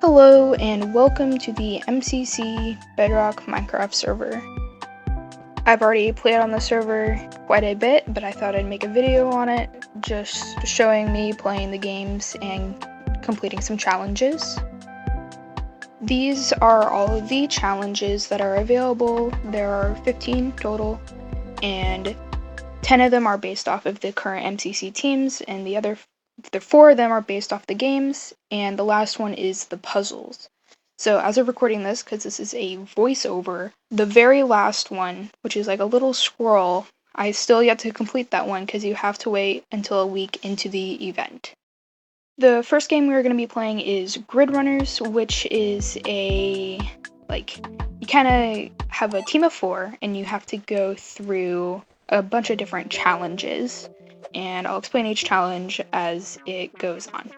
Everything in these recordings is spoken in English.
Hello and welcome to the MCC Bedrock Minecraft server. I've already played on the server quite a bit, but I thought I'd make a video on it, just showing me playing the games and completing some challenges. These are all of the challenges that are available. There are 15 total, and 10 of them are based off of the current MCC teams, and the 4 of them are based off the games, and the last one is the puzzles. So as of recording this, because this is a voiceover, the very last one, which is like a little scroll, I still yet to complete that one because you have to wait until a week into the event. The first game we're going to be playing is Grid Runners, which is you kind of have a team of 4 and you have to go through a bunch of different challenges, and I'll explain each challenge as it goes on.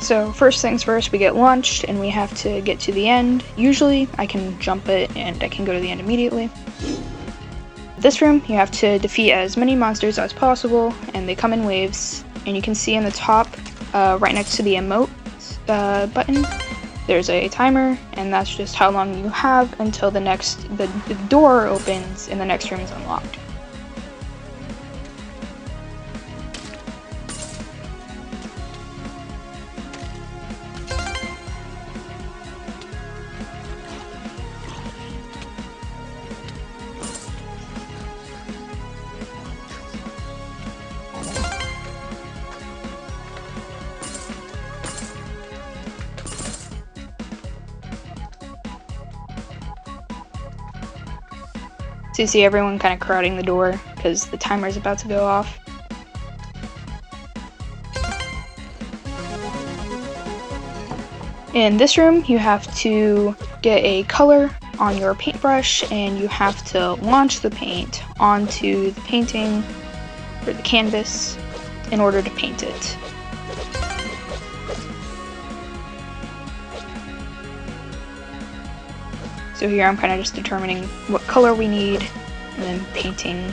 So first things first, we get launched and we have to get to the end. Usually I can jump it and I can go to the end immediately. This room, you have to defeat as many monsters as possible, and they come in waves. And you can see in the top, right next to the emote button, there's a timer, and that's just how long you have until the door opens and the next room is unlocked. So you see everyone kind of crowding the door because the timer is about to go off. In this room, you have to get a color on your paintbrush and you have to launch the paint onto the painting or the canvas in order to paint it. So here I'm kind of just determining what color we need and then painting.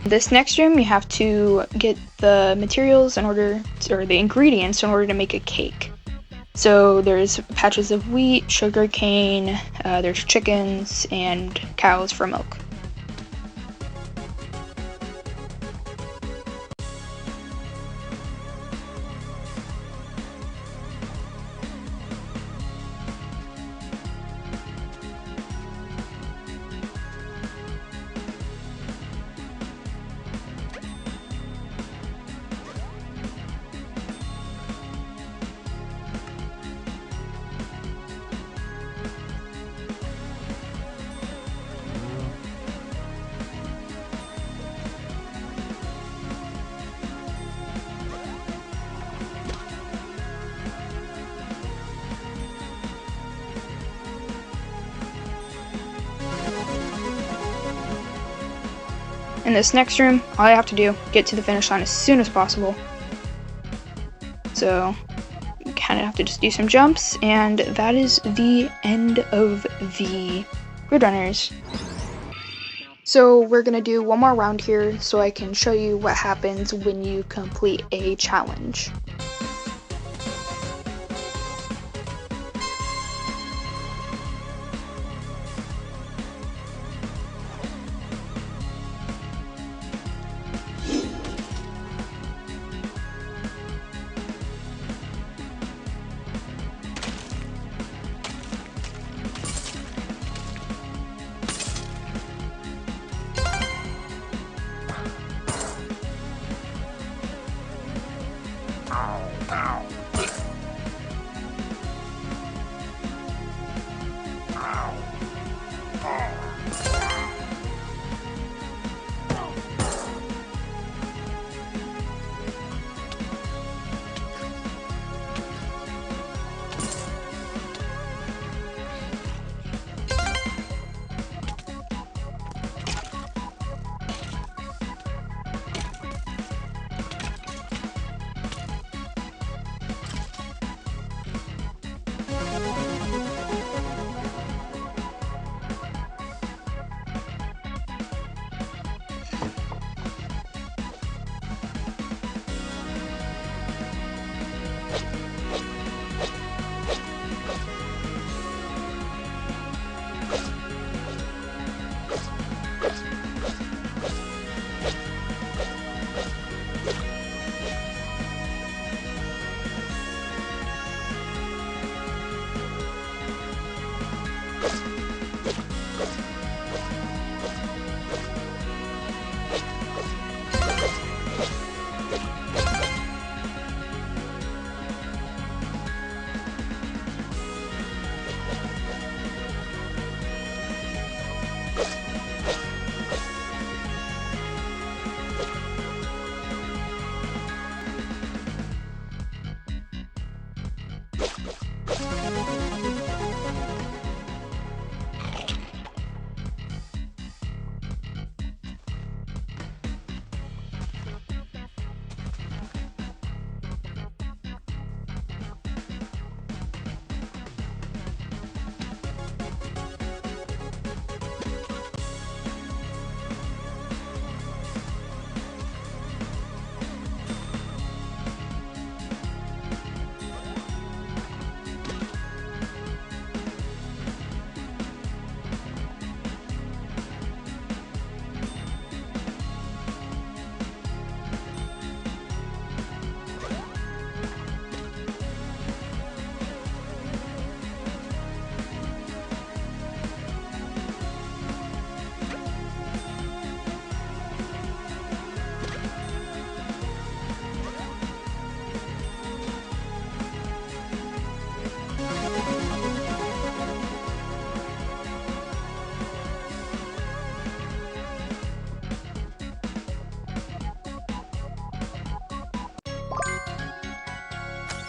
This next room, you have to get the materials or the ingredients in order to make a cake. So there's patches of wheat, sugar cane, there's chickens, and cows for milk. In this next room, all I have to do, get to the finish line as soon as possible. So, you kind of have to just do some jumps, and that is the end of the Grid Runners. So we're going to do one more round here so I can show you what happens when you complete a challenge.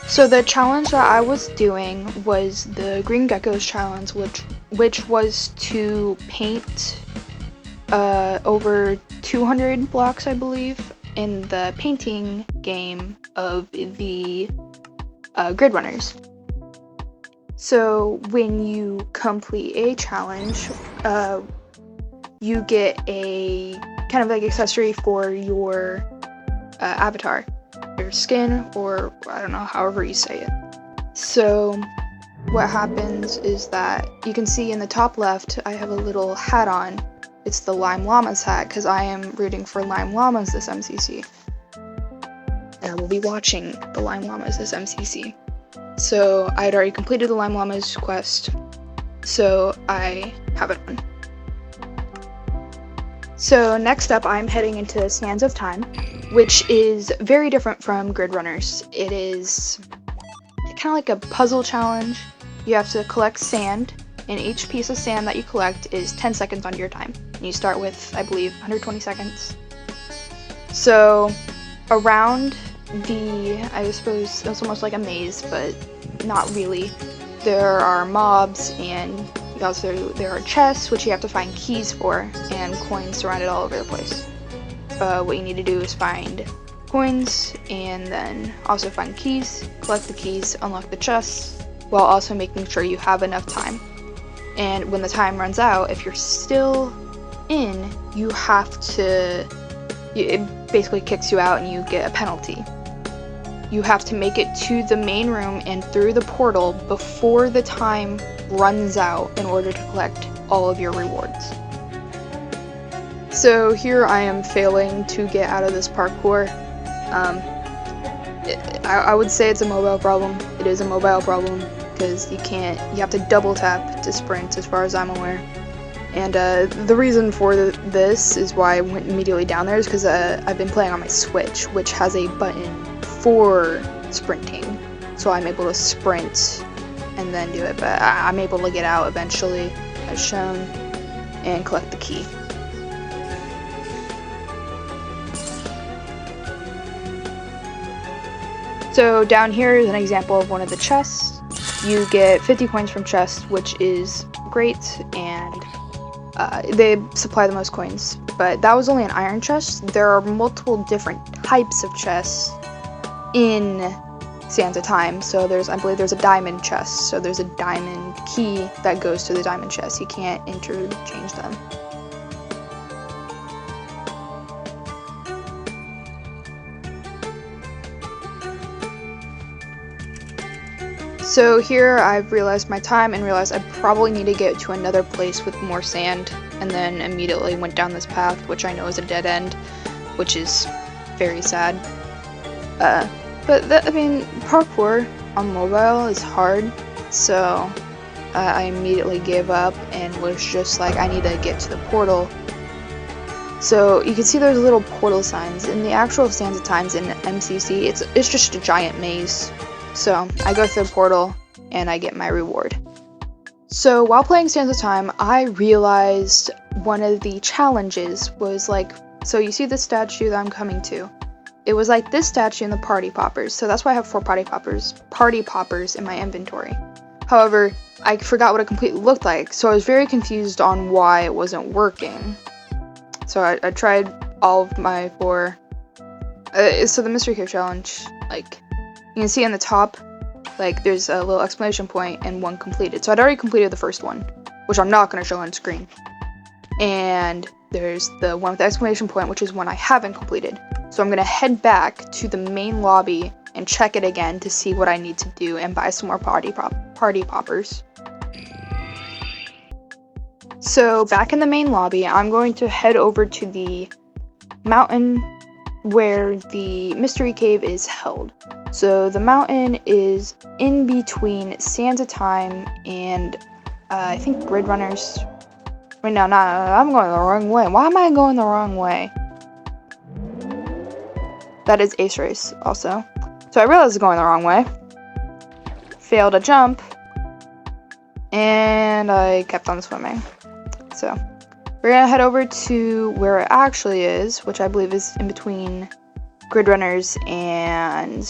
So the challenge that I was doing was the Green Geckos challenge, which was to paint over 200 blocks, I believe, in the painting game of the Grid Runners. So when you complete a challenge, you get a kind of like accessory for your avatar, your skin, or I don't know, however you say it. So what happens is that you can see in the top left, I have a little hat on. It's the Lime Llamas hat, because I am rooting for Lime Llamas this MCC. And I will be watching the Lime Llamas this MCC. So I had already completed the Lime Llamas quest, so I have it on. So next up, I'm heading into Sands of Time, which is very different from Grid Runners. It is kind of like a puzzle challenge. You have to collect sand, and each piece of sand that you collect is 10 seconds on your time. And you start with, I believe, 120 seconds. So around I suppose it's almost like a maze, but not really. There are mobs, and there are chests, which you have to find keys for, and coins surrounded all over the place. What you need to do is find coins, and then also find keys, collect the keys, unlock the chests, while also making sure you have enough time. And when the time runs out, if you're still in, you have to, it basically kicks you out and you get a penalty. You have to make it to the main room and through the portal before the time runs out in order to collect all of your rewards. So here I am failing to get out of this parkour. I would say it's a mobile problem. It is a mobile problem because you have to double tap to sprint as far as I'm aware. And the reason for this is why I went immediately down there is because I've been playing on my Switch, which has a button for sprinting. So I'm able to sprint and then do it, but I'm able to get out eventually, as shown, and collect the key. So down here is an example of one of the chests. You get 50 coins from chests, which is great, and they supply the most coins. But that was only an iron chest. There are multiple different types of chests in Sands of Time. So I believe there's a diamond chest. So there's a diamond key that goes to the diamond chest. You can't interchange them. So here I've realized my time and realized I probably need to get to another place with more sand, and then immediately went down this path, which I know is a dead end, which is very sad. But I mean, parkour on mobile is hard, so I immediately gave up and was just like, I need to get to the portal. So you can see there's little portal signs. In the actual Sands of Times in MCC, it's just a giant maze. So I go through the portal and I get my reward. So while playing Sands of Time, I realized one of the challenges was like, so you see the statue that I'm coming to. It was like this statue and the party poppers. So that's why I have 4 party poppers in my inventory. However, I forgot what it completely looked like, so I was very confused on why it wasn't working. So I tried all of my 4. So the Mystery Cave Challenge, like, you can see on the top, like, there's a little exclamation point and 1 completed. So I'd already completed the first one, which I'm not going to show on screen. And there's the one with the exclamation point, which is one I haven't completed. So I'm going to head back to the main lobby and check it again to see what I need to do and buy some more party poppers. So back in the main lobby, I'm going to head over to the mountain where the mystery cave is held. So the mountain is in between Sands of Time and I think Grid Runners. Wait, no, I'm going the wrong way. Why am I going the wrong way? That is Ace Race also. So I realized I was going the wrong way. Failed a jump. And I kept on swimming. So we're gonna head over to where it actually is, which I believe is in between Grid Runners and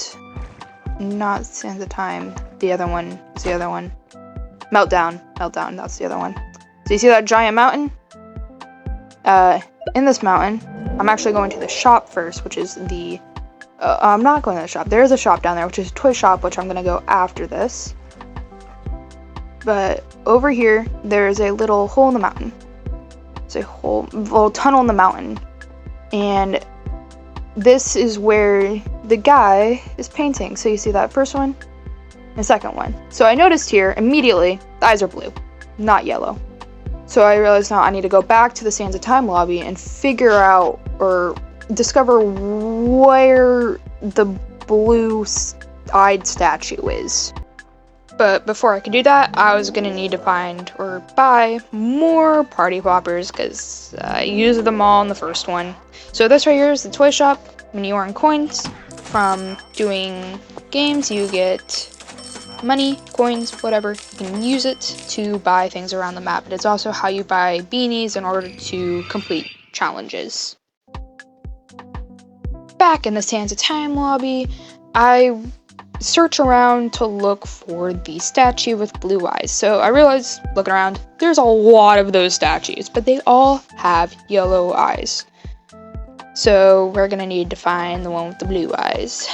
not Sands of Time. The other one is the other one. Meltdown, that's the other one. So you see that giant mountain? In this mountain, I'm actually going to the shop first, which is the I'm not going to the shop. There is a shop down there, which is a toy shop, which I'm going to go after this. But over here, there is a little hole in the mountain. It's a little tunnel in the mountain. And this is where the guy is painting. So you see that first one and the second one. So I noticed here, immediately, the eyes are blue, not yellow. So I realized now I need to go back to the Sands of Time lobby and figure out or discover where the blue-eyed statue is. But before I could do that, I was gonna need to find or buy more party poppers because I used them all in the first one. So this right here is the toy shop. When you earn coins from doing games, you get money, coins, whatever. You can use it to buy things around the map. It's also how you buy beanies in order to complete challenges. Back in the Sands of Time lobby, I search around to look for the statue with blue eyes. So I realized, looking around, there's a lot of those statues, but they all have yellow eyes. So we're gonna need to find the one with the blue eyes.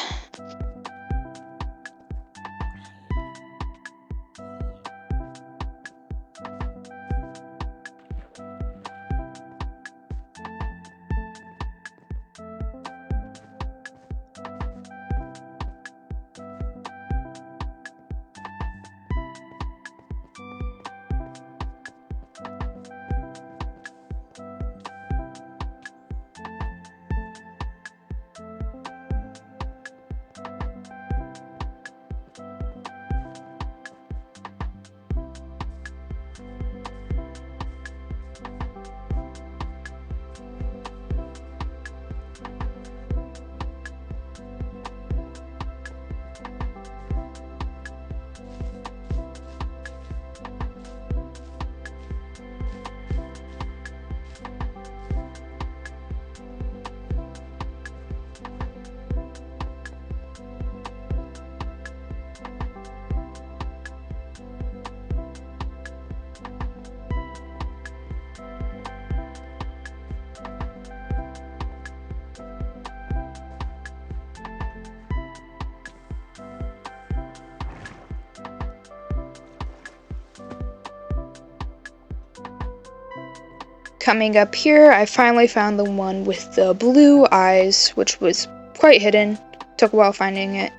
Coming up here, I finally found the one with the blue eyes, which was quite hidden. Took a while finding it,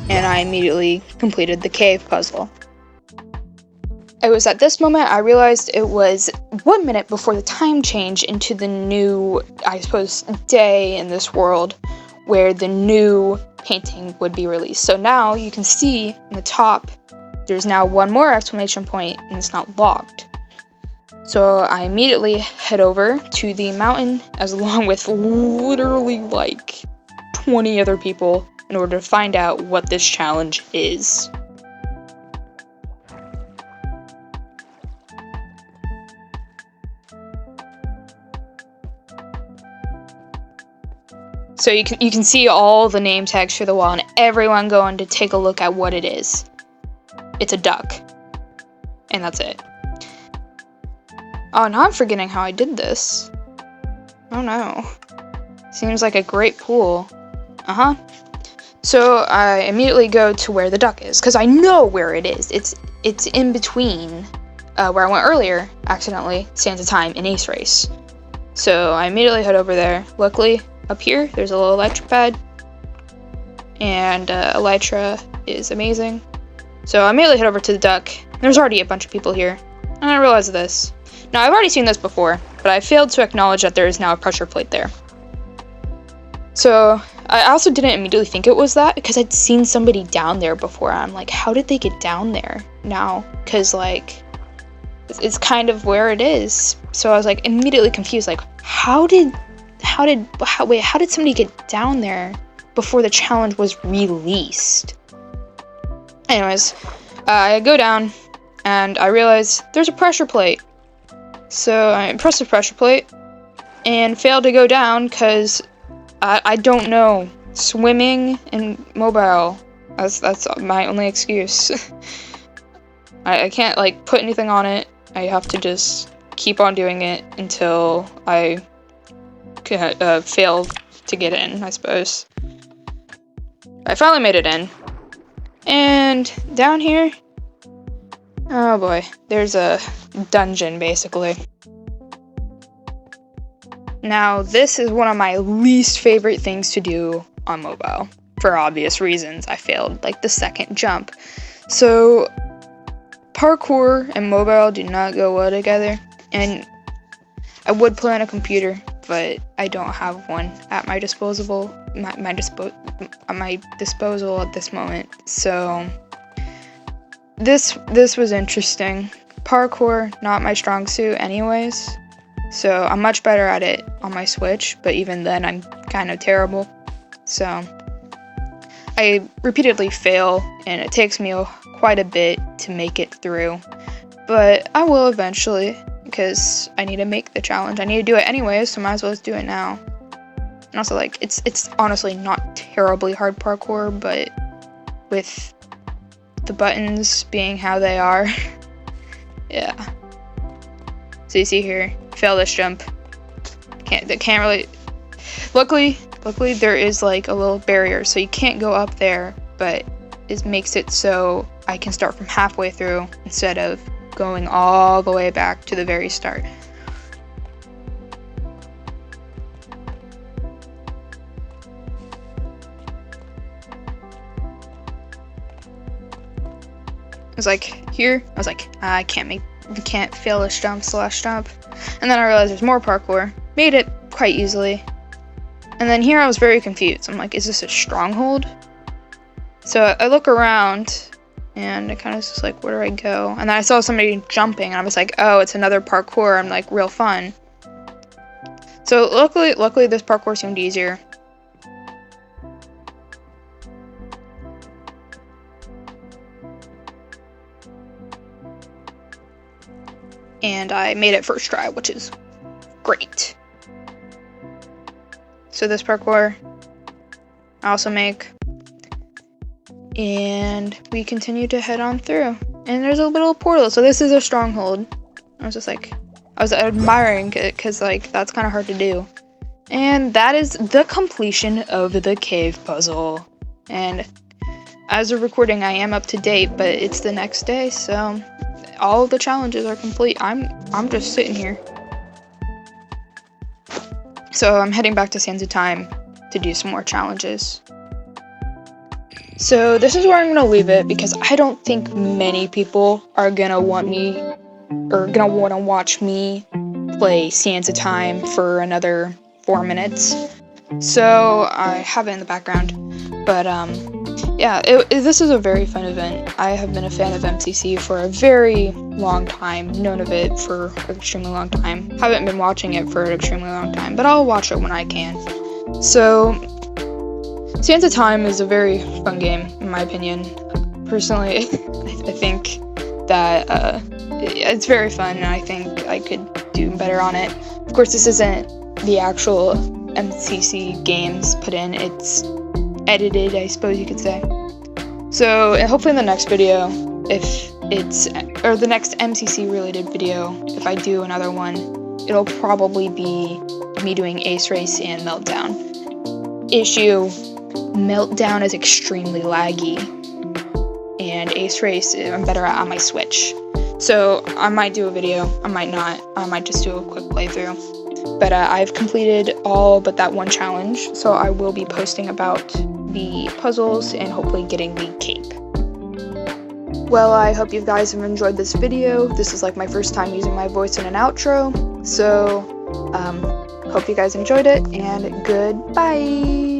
and I immediately completed the cave puzzle. It was at this moment I realized it was 1 minute before the time change into the new, I suppose, day in this world where the new painting would be released. So now you can see in the top there's now one more exclamation point and it's not locked. So I immediately head over to the mountain along with literally like 20 other people in order to find out what this challenge is. So you can see all the name tags through the wall and everyone going to take a look at what it is. It's a duck. And that's it. Oh, now I'm forgetting how I did this. Oh no. Seems like a great pool. So I immediately go to where the duck is, because I know where it is. It's in between where I went earlier, accidentally, Sands of Time and Ace Race. So I immediately head over there. Luckily, up here, there's a little elytra pad. And elytra is amazing. So I immediately head over to the duck. There's already a bunch of people here. And I realize this. Now, I've already seen this before, but I failed to acknowledge that there is now a pressure plate there. So, I also didn't immediately think it was that, because I'd seen somebody down there before. I'm like, how did they get down there now? Because, like, it's kind of where it is. So I was, like, immediately confused, like, how did somebody get down there before the challenge was released? Anyways, I go down, and I realize there's a pressure plate. So I press the pressure plate and failed to go down because I don't know. Swimming and mobile. That's my only excuse. I can't like put anything on it. I have to just keep on doing it until I fail to get in, I suppose. I finally made it in. And down here, oh boy, there's a dungeon, basically. Now, this is one of my least favorite things to do on mobile. For obvious reasons, I failed, like, the second jump. So, parkour and mobile do not go well together. And I would play on a computer, but I don't have one at my disposal at this moment. So, this was interesting. Parkour, not my strong suit anyways, so I'm much better at it on my Switch, but even then I'm kind of terrible. So I repeatedly fail, and it takes me quite a bit to make it through, but I will eventually, because I need to make the challenge. I need to do it anyways, so might as well just do it now. And also, like, it's honestly not terribly hard parkour, but with the buttons being how they are, yeah. So you see here, fail this jump. Can't really. Luckily there is like a little barrier, so you can't go up there, but it makes it so I can start from halfway through instead of going all the way back to the very start. I was like, here, I was like, I can't fail this jump / jump. And then I realized there's more parkour. Made it quite easily. And then here I was very confused. I'm like, is this a stronghold? So I look around, and I kind of just like, where do I go? And then I saw somebody jumping, and I was like, oh, it's another parkour. I'm like, real fun. So luckily this parkour seemed easier. And I made it first try, which is great. So this parkour I also make. And we continue to head on through. And there's a little portal, so this is a stronghold. I was admiring it, because like, that's kind of hard to do. And that is the completion of the cave puzzle. And as of recording, I am up to date, but it's the next day, so all the challenges are complete. I'm just sitting here. So I'm heading back to Sands of Time to do some more challenges. So this is where I'm gonna leave it, because I don't think many people are gonna want to watch me play Sands of Time for another 4 minutes. So I have it in the background. But yeah, this is a very fun event. I have been a fan of MCC for a very long time, known of it for an extremely long time. Haven't been watching it for an extremely long time, but I'll watch it when I can. So, Sands of Time is a very fun game, in my opinion. Personally, I think that it's very fun, and I think I could do better on it. Of course, this isn't the actual MCC games put in, it's edited, I suppose you could say. So, and hopefully in the next video, or the next MCC related video, if I do another one, it'll probably be me doing Ace Race and Meltdown. Issue: Meltdown is extremely laggy, and Ace Race I'm better at on my Switch. So I might do a video, I might not, I might just do a quick playthrough. But I've completed all but that one challenge, so I will be posting about the puzzles and hopefully getting the cape. Well, I hope you guys have enjoyed this video. This is like my first time using my voice in an outro, so hope you guys enjoyed it, and goodbye!